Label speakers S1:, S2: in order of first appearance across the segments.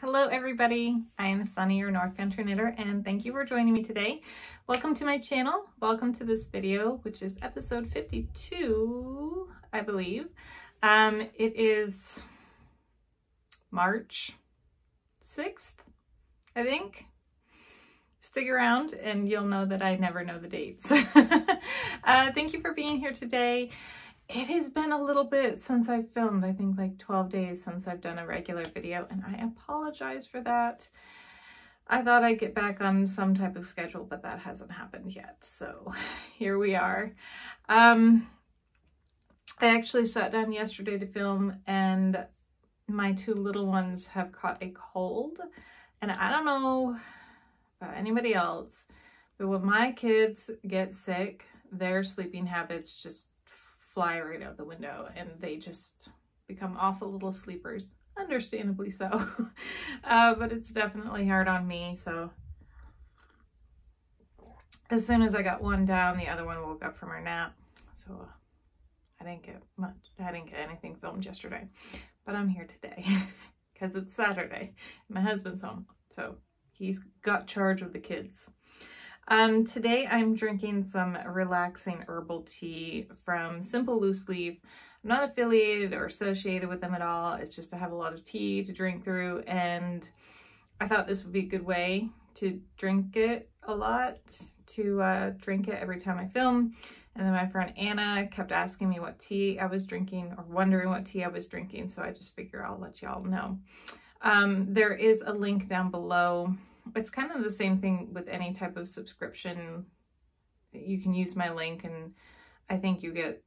S1: Hello everybody, I am Sunny, your North Country Knitter, and thank you for joining me today. Welcome to my channel. Welcome to this video, which is episode 52, I believe. It is March 6th, I think. Stick around and you'll know that I never know the dates. Thank you for being here today. It has been a little bit since I've filmed, I think like 12 days since I've done a regular video, and I apologize for that. I thought I'd get back on some type of schedule, but that hasn't happened yet. So here we are. I actually sat down yesterday to film, and my two little ones have caught a cold. And I don't know about anybody else, but when my kids get sick, their sleeping habits just fly right out the window and they just become awful little sleepers, understandably so. But it's definitely hard on me. So as soon as I got one down, the other one woke up from her nap. So I didn't get anything filmed yesterday, but I'm here today because it's Saturday. My husband's home, so he's got charge of the kids. Today I'm drinking some relaxing herbal tea from Simple Loose Leaf. I'm not affiliated or associated with them at all. It's just I have a lot of tea to drink through, and I thought this would be a good way to drink it a lot, to drink it every time I film. And then my friend Anna kept asking me what tea I was drinking or wondering what tea I was drinking, so I just figure I'll let y'all know. There is a link down below. It's kind of the same thing with any type of subscription. You can use my link and I think you get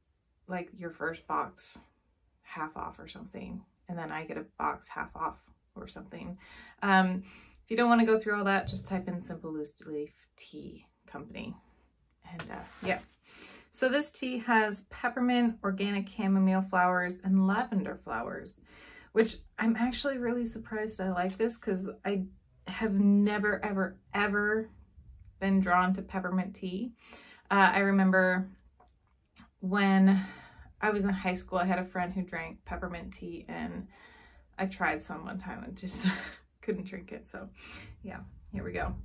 S1: like your first box half off or something. And then I get a box half off or something. If you don't want to go through all that, just type in Simple Loose Leaf Tea Company. And yeah. So this tea has peppermint, organic chamomile flowers, and lavender flowers, which I'm actually really surprised I like this because I have never, ever been drawn to peppermint tea. I remember when I was in high school, I had a friend who drank peppermint tea, and I tried some one time and just couldn't drink it. So yeah, here we go.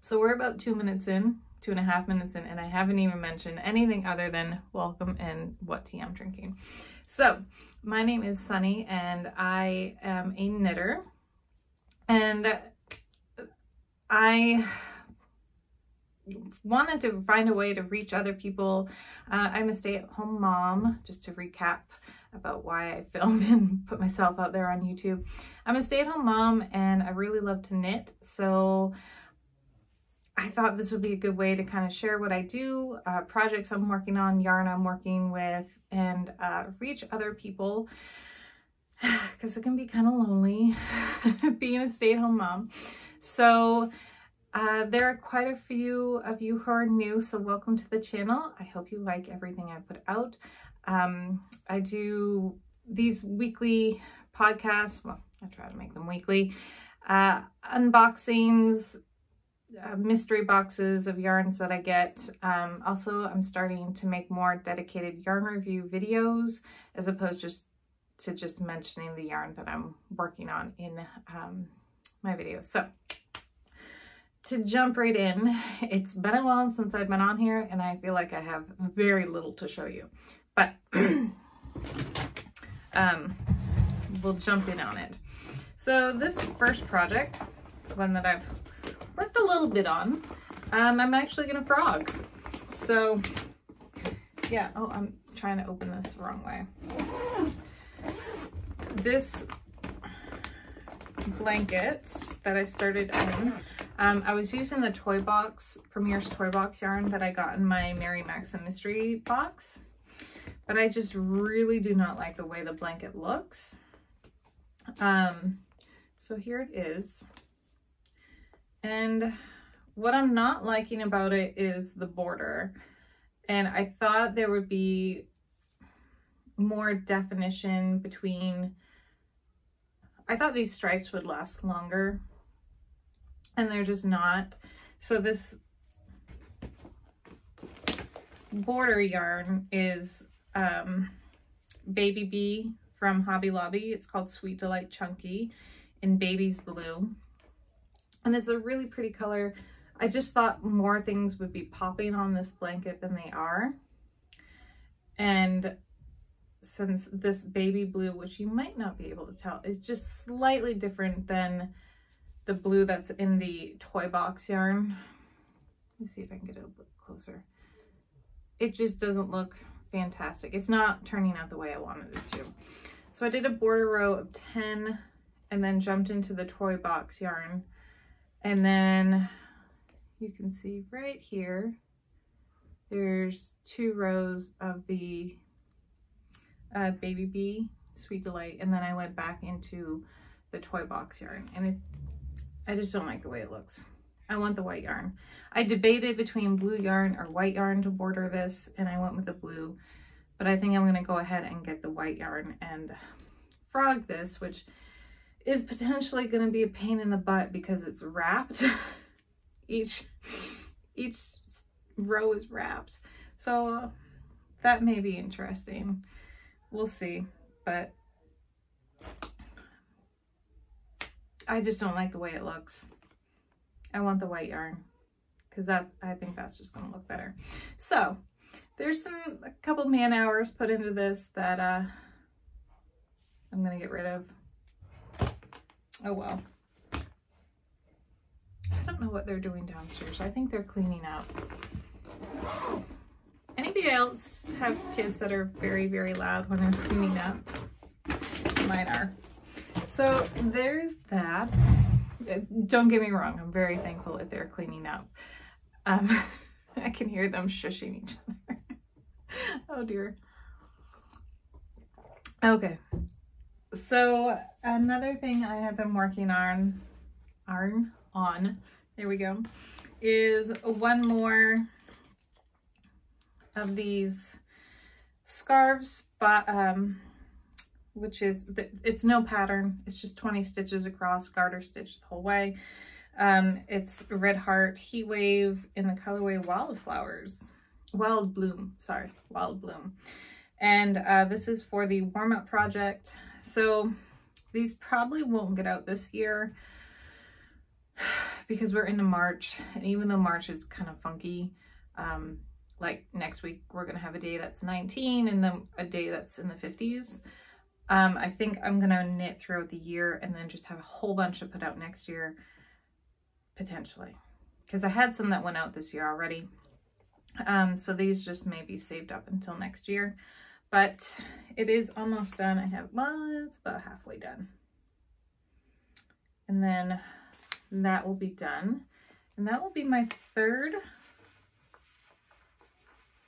S1: So we're about 2 minutes in, 2.5 minutes in, and I haven't even mentioned anything other than welcome and what tea I'm drinking. So my name is Sunny and I am a knitter. And I wanted to find a way to reach other people. I'm a stay-at-home mom, just to recap about why I filmed and put myself out there on YouTube. I'm a stay-at-home mom and I really love to knit. So I thought this would be a good way to kind of share what I do, projects I'm working on, yarn I'm working with, and reach other people. Because it can be kind of lonely being a stay-at-home mom. So there are quite a few of you who are new, so welcome to the channel. I hope you like everything I put out. I do these weekly podcasts, well, I try to make them weekly, unboxings, mystery boxes of yarns that I get. Also, I'm starting to make more dedicated yarn review videos as opposed to just mentioning the yarn that I'm working on in my videos. So to jump right in, it's been a while since I've been on here and I feel like I have very little to show you, but we'll jump in on it. So this first project, one that I've worked a little bit on, I'm actually gonna frog. So yeah, oh, I'm trying to open this the wrong way. This blanket that I started on, I was using the Toy Box, Premier's Toy Box yarn that I got in my Mary Maxim mystery box, but I just really do not like the way the blanket looks. So here it is. And what I'm not liking about it is the border. And I thought there would be more definition between, I thought these stripes would last longer and they're just not. So this border yarn is Baby Bee from Hobby Lobby. It's called Sweet Delight Chunky in Baby's Blue. And it's a really pretty color. I just thought more things would be popping on this blanket than they are. And since this baby blue, which you might not be able to tell, is just slightly different than the blue that's in the toy box yarn. Let me see if I can get it a bit closer. It just doesn't look fantastic. It's not turning out the way I wanted it to. So I did a border row of 10 and then jumped into the toy box yarn. And then you can see right here, there's 2 rows of the Baby Bee Sweet Delight, and then I went back into the toy box yarn, and I just don't like the way it looks. I want the white yarn. I debated between blue yarn or white yarn to border this, and I went with the blue, but I think I'm going to go ahead and get the white yarn and frog this, which is potentially going to be a pain in the butt because it's wrapped. each row is wrapped, so that may be interesting. We'll see, but I just don't like the way it looks. I want the white yarn because I think that's just going to look better. So there's a couple man hours put into this that I'm going to get rid of. Oh well. I don't know what they're doing downstairs. I think they're cleaning up. Anybody else have kids that are very, very loud when they're cleaning up? Mine are. So there's that. Don't get me wrong. I'm very thankful that they're cleaning up. I can hear them shushing each other. Oh dear. Okay. So another thing I have been working on, there we go, is one more of these scarves, but which is, it's no pattern, it's just 20 stitches across, garter stitched the whole way. It's Red Heart Heat Wave in the colorway Wild Bloom. And this is for the warm-up project. So these probably won't get out this year because we're into March, and even though March is kind of funky, like next week we're gonna have a day that's 19 and then a day that's in the 50s. I think I'm gonna knit throughout the year and then just have a whole bunch to put out next year, potentially, because I had some that went out this year already. So these just may be saved up until next year, but it is almost done. It's about halfway done. And then that will be done. And that will be my third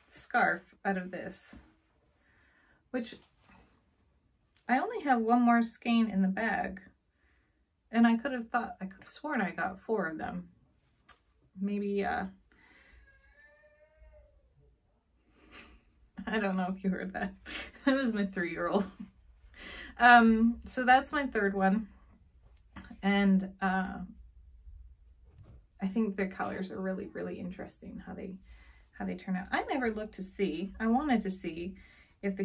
S1: scarf out of this, which I only have one more skein in the bag. And I could have sworn I got 4 of them. Maybe, I don't know if you heard that. That was my 3-year-old. So that's my third one. And I think the colors are really, really interesting, how they turn out. I never looked to see. I wanted to see if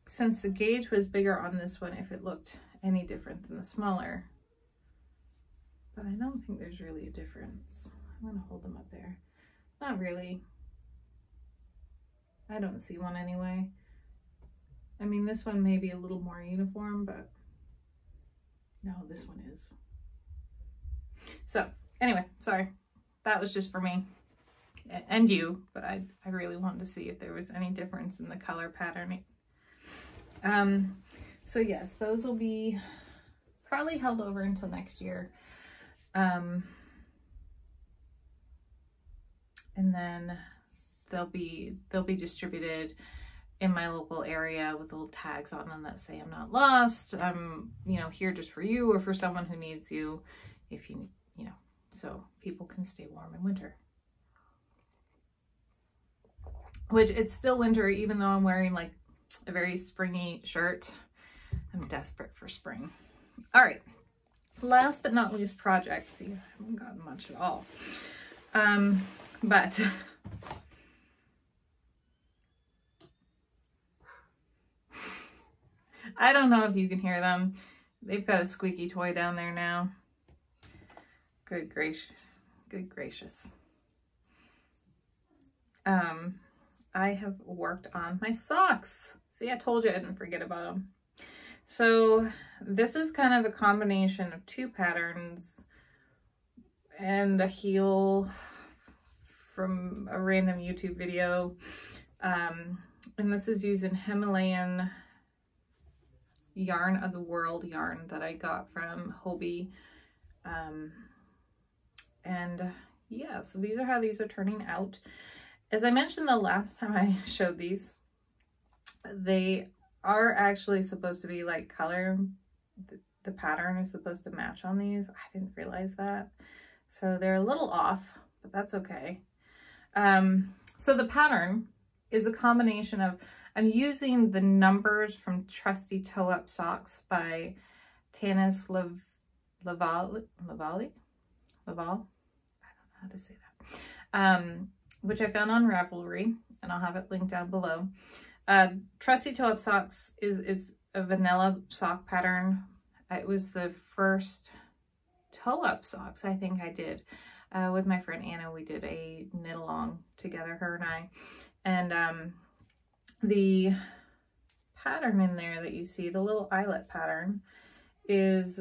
S1: since the gauge was bigger on this one, if it looked any different than the smaller. But I don't think there's really a difference. I'm gonna hold them up there. Not really. I don't see one anyway. I mean, this one may be a little more uniform, but no, this one is. So anyway, sorry. That was just for me and you, but I really wanted to see if there was any difference in the color patterning. So yes, those will be probably held over until next year. And then they'll be distributed in my local area with little tags on them that say I'm not lost. I'm, here just for you or for someone who needs you, if you know, so people can stay warm in winter. Which it's still winter, even though I'm wearing like a very springy shirt. I'm desperate for spring. All right, last but not least project. See, I haven't gotten much at all. But I don't know if you can hear them. They've got a squeaky toy down there now. Good gracious. Good gracious. I have worked on my socks. See, I told you I didn't forget about them. So this is kind of a combination of two patterns and a heel from a random YouTube video. And this is using Himalayan Yarn of the World yarn that I got from Hobie. And yeah, so these are how these are turning out. As I mentioned the last time I showed these, they are actually supposed to be like color. The pattern is supposed to match on these. I didn't realize that. So they're a little off, but that's okay. So the pattern is a combination of, I'm using the numbers from Trusty Toe Up Socks by Tanis Laval. I don't know how to say that. Which I found on Ravelry, and I'll have it linked down below. Trusty Toe Up Socks is a vanilla sock pattern. It was the first toe up socks I think I did with my friend Anna. We did a knit along together, her and I. And the pattern in there that you see, the little eyelet pattern, is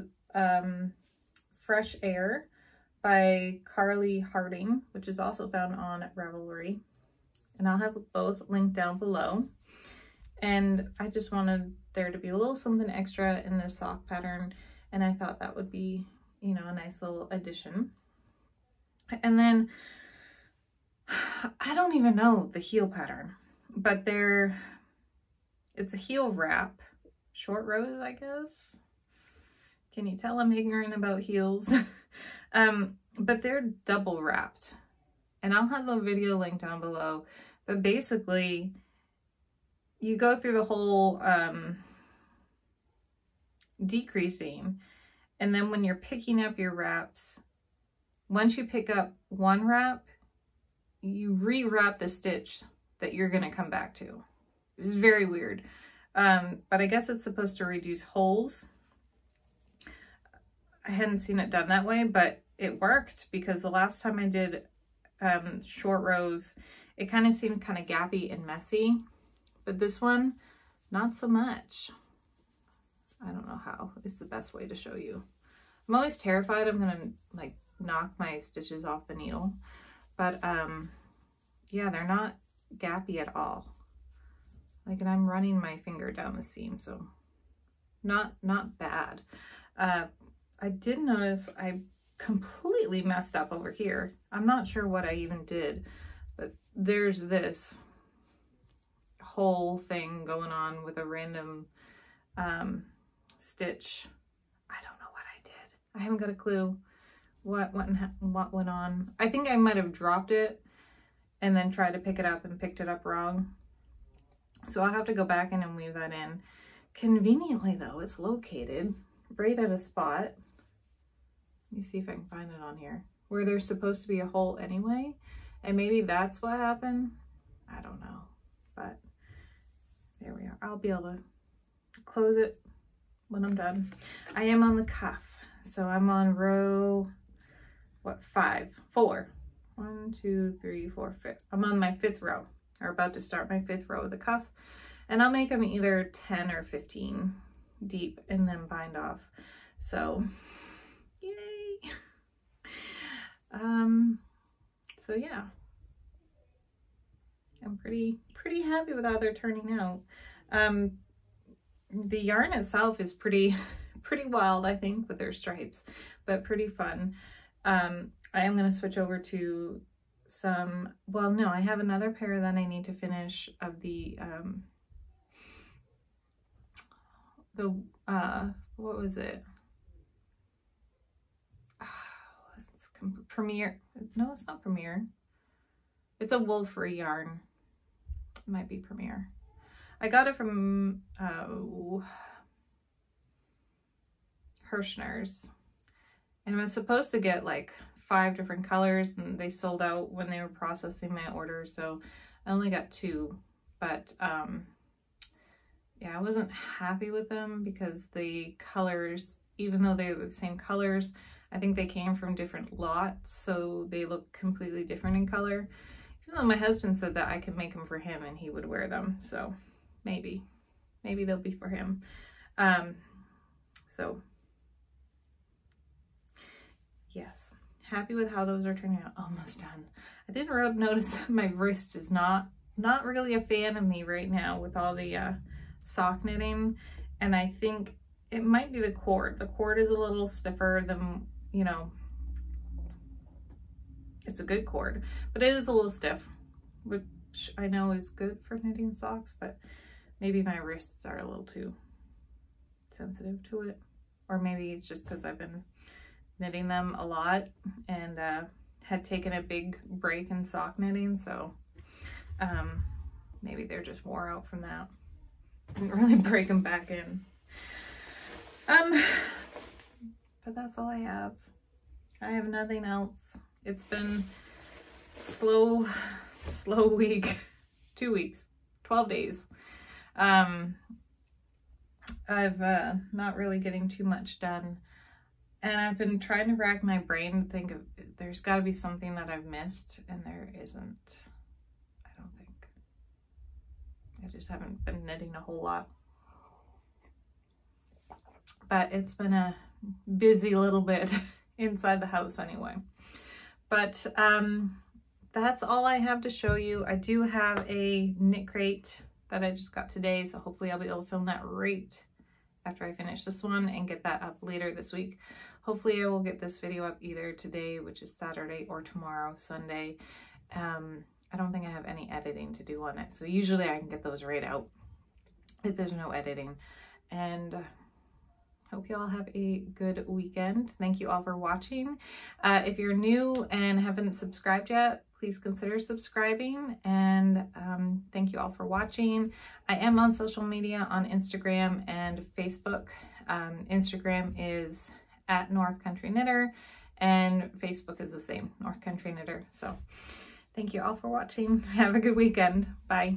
S1: Fresh Air by Carly Harding, which is also found on Ravelry. And I'll have both linked down below. And I just wanted there to be a little something extra in this sock pattern. And I thought that would be, you know, a nice little addition. And then I don't even know the heel pattern, but it's a heel wrap, short rows, I guess. Can you tell I'm ignorant about heels? But they're double wrapped, and I'll have the video link down below. But basically, you go through the whole decreasing, and then when you're picking up your wraps, once you pick up one wrap, you rewrap the stitch that you're going to come back to. It's very weird, but I guess it's supposed to reduce holes. I hadn't seen it done that way, but it worked, because the last time I did short rows, it kind of seemed kind of gappy and messy, but this one, not so much. I don't know how is the best way to show you. I'm always terrified I'm gonna like knock my stitches off the needle, but yeah, they're not gappy at all. Like, and I'm running my finger down the seam, so not bad. I did notice I completely messed up over here. I'm not sure what I even did, but there's this whole thing going on with a random stitch. I don't know what I did. I haven't got a clue what went on. I think I might have dropped it and then tried to pick it up and picked it up wrong. So I'll have to go back in and weave that in. Conveniently though, it's located right at a spot. Let me see if I can find it on here, where there's supposed to be a hole anyway, and maybe that's what happened. I don't know, but there we are. I'll be able to close it when I'm done. I am on the cuff, so I'm on row, what, 4. 1, 2, 3, 4, 5. I'm on my 5th row, or about to start my 5th row of the cuff, and I'll make them either 10 or 15 deep and then bind off. So yay. So yeah, I'm pretty happy with how they're turning out. The yarn itself is pretty wild, I think, with their stripes, but pretty fun. I am going to switch over to some, well, no, I have another pair that I need to finish of the what was it? It's Premier. No, it's not Premier. It's a wool free yarn. It might be Premier. I got it from Hirschner's, and I was supposed to get like 5 different colors, and they sold out when they were processing my order, so I only got 2. But yeah, I wasn't happy with them because the colors, even though they were the same colors, I think they came from different lots, so they look completely different in color. Even though my husband said that I could make them for him and he would wear them, so maybe they'll be for him. So yes, happy with how those are turning out. Almost done. I did notice that my wrist is not really a fan of me right now with all the sock knitting, and I think it might be the cord. The cord is a little stiffer than, you know, it's a good cord, but it is a little stiff, which I know is good for knitting socks, but maybe my wrists are a little too sensitive to it. Or maybe it's just because I've been knitting them a lot and had taken a big break in sock knitting, so maybe they're just wore out from that. Didn't really break them back in. But that's all I have. I have nothing else. It's been slow week, 2 weeks, 12 days. I've not really getting too much done, and I've been trying to rack my brain to think of, there's got to be something that I've missed, and there isn't. I don't think. I just haven't been knitting a whole lot, but it's been a busy little bit inside the house anyway. But that's all I have to show you. I do have a knit crate that I just got today, so hopefully I'll be able to film that right after I finish this one and get that up later this week. Hopefully I will get this video up either today, which is Saturday, or tomorrow, Sunday. I don't think I have any editing to do on it, so usually I can get those right out if there's no editing. And hope you all have a good weekend. Thank you all for watching. If you're new and haven't subscribed yet, please consider subscribing, and thank you all for watching. I am on social media on Instagram and Facebook. Instagram is at North Country Knitter, and Facebook is the same, North Country Knitter. So thank you all for watching. Have a good weekend. Bye.